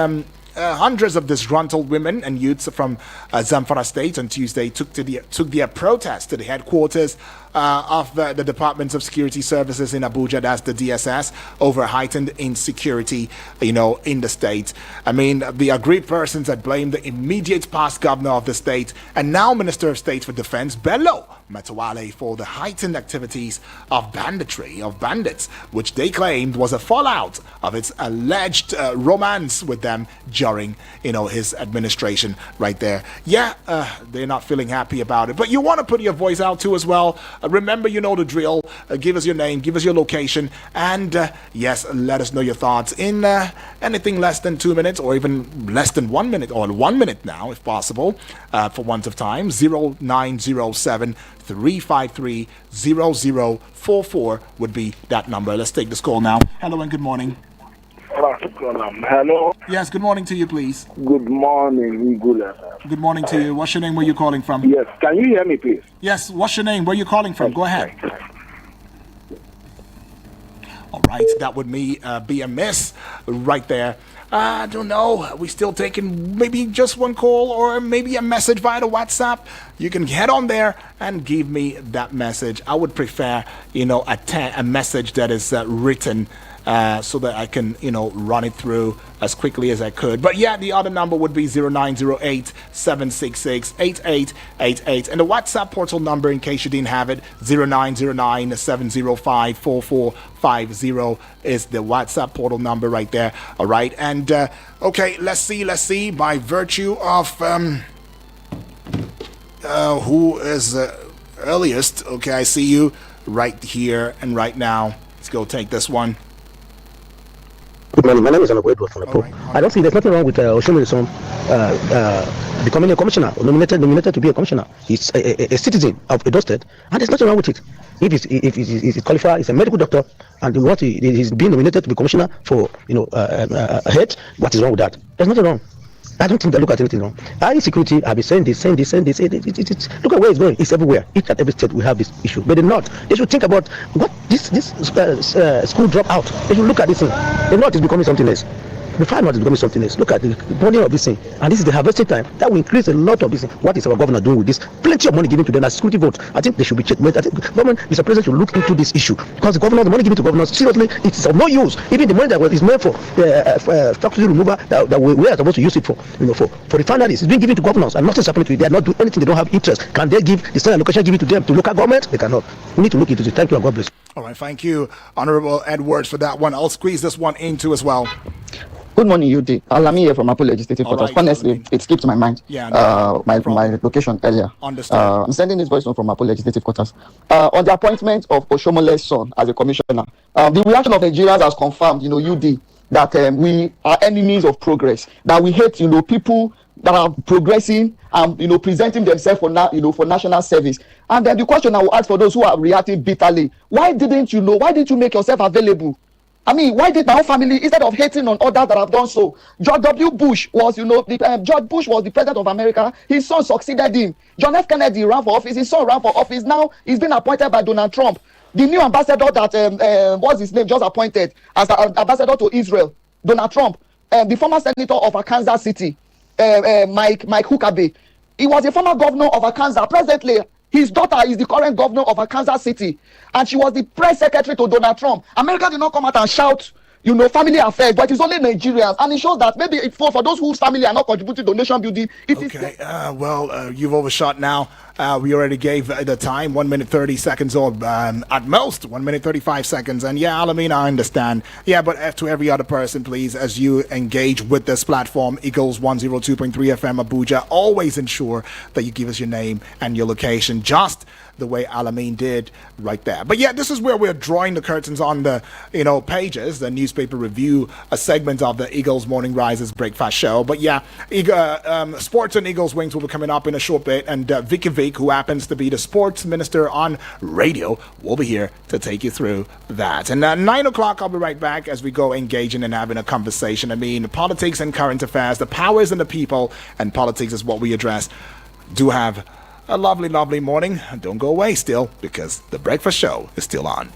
hundreds of disgruntled women and youths from Zamfara State on Tuesday took their protest to the headquarters of the Department of Security Services in Abuja, that's the DSS, over heightened insecurity, in the state. I mean, the aggrieved persons had blamed the immediate past governor of the state and now Minister of State for Defense, Bello Matawalle, for the heightened activities of bandits, which they claimed was a fallout of its alleged romance with them during, his administration right there. Yeah, they're not feeling happy about it, but you want to put your voice out too as well. Remember, you know the drill. Give us your name, give us your location, and yes, let us know your thoughts in anything less than 2 minutes, or even less than 1 minute, or 1 minute now, if possible, for want of time. 0907 353 0044 would be that number. Let's take this call now. Hello and good morning. Hello. Yes, good morning to you, please. Good morning, Good morning to you. What's your name? Where you calling from? Yes, can you hear me, please? Yes, what's your name? Where you calling from? Go ahead. All right, that would be a miss right there. I don't know. We still taking maybe just one call or maybe a message via the WhatsApp. You can head on there and give me that message. I would prefer, a message that is written, so that I can, run it through as quickly as I could. But yeah, the other number would be 0908-766-8888. And the WhatsApp portal number, in case you didn't have it, 0909-705-4450 is the WhatsApp portal number right there. All right. And, okay, let's see, by virtue of, who is earliest. Okay, I see you right here and right now. Let's go take this one. Good morning. My name is Anabu Edward from Nepo. I don't think there's nothing wrong with Oshomole-son becoming a commissioner, or nominated to be a commissioner. He's a citizen of Edo State, and there's nothing wrong with it. If he's qualified, he's a medical doctor, and he's being nominated to be commissioner for head. What is wrong with that? There's nothing wrong. I don't think they look at anything wrong. Our insecurity, I've been saying this. Look at where it's going. It's everywhere. Each and every state we have this issue. But they're not. They should think about what this school drop out. They should look at this thing. The North is becoming something else. The Far North is becoming something else. Look at the money of this thing. And this is the harvesting time. That will increase a lot of this thing. What is our governor doing with this? Plenty of money given to them as security votes. I think they should be checked. I think government, Mr. President, should look into this issue. Because the money given to governors, seriously, it's of no use. Even the money that is meant for factory removal, that we are supposed to use it for refineries, it's being given to governors, and nothing's happening to it. They are not doing anything. They don't have interest. Can they give the same allocation given to them to local government? They cannot. We need to look into this. Thank you, and God bless. All right, thank you, Honorable Edwards, for that one. I'll squeeze this one in too as well. Good morning, UD. Alami here from Apple Legislative Quarters. Honestly, it skipped my mind. Yeah. My location earlier. Understand. I'm sending this voice note from Apple Legislative Quarters. On the appointment of Oshomole's son as a commissioner, the reaction of Nigerians has confirmed, UD, that we are enemies of progress. That we hate, people that are progressing and presenting themselves for for national service. And then the question I will ask for those who are reacting bitterly: why didn't you make yourself available? I mean, why did my own family, instead of hating on others that have done so? George W. Bush was, George Bush was the president of America. His son succeeded him. John F. Kennedy ran for office. His son ran for office. Now he's been appointed by Donald Trump. The new ambassador that what's his name just appointed as ambassador to Israel, Donald Trump, the former senator of Arkansas City, Mike Huckabee. He was a former governor of Arkansas. Presently, his daughter is the current governor of Arkansas City, and she was the press secretary to Donald Trump. America did not come out and shout, family affairs, but it's only Nigerians, and it shows that maybe for those whose family are not contributing to nation building, you've overshot now. We already gave the time, 1 minute 30 seconds, or at most 1 minute 35 seconds. And yeah, Alameen, I understand. Yeah, but to every other person, please, as you engage with this platform, Eagles 102.3 FM Abuja, always ensure that you give us your name and your location, just the way Alameen did right there. But yeah, this is where we're drawing the curtains on the pages, the newspaper review, a segment of the Eagles Morning Rises Breakfast Show. But yeah, Sports and Eagles Wings will be coming up in a short bit, and Vicky Vick, who happens to be the sports minister on radio, will be here to take you through that. And at 9 o'clock, I'll be right back as we go engaging and having a conversation. I mean, politics and current affairs, the powers and the people, and politics is what we address. Do have a lovely, lovely morning. Don't go away still, because the breakfast show is still on.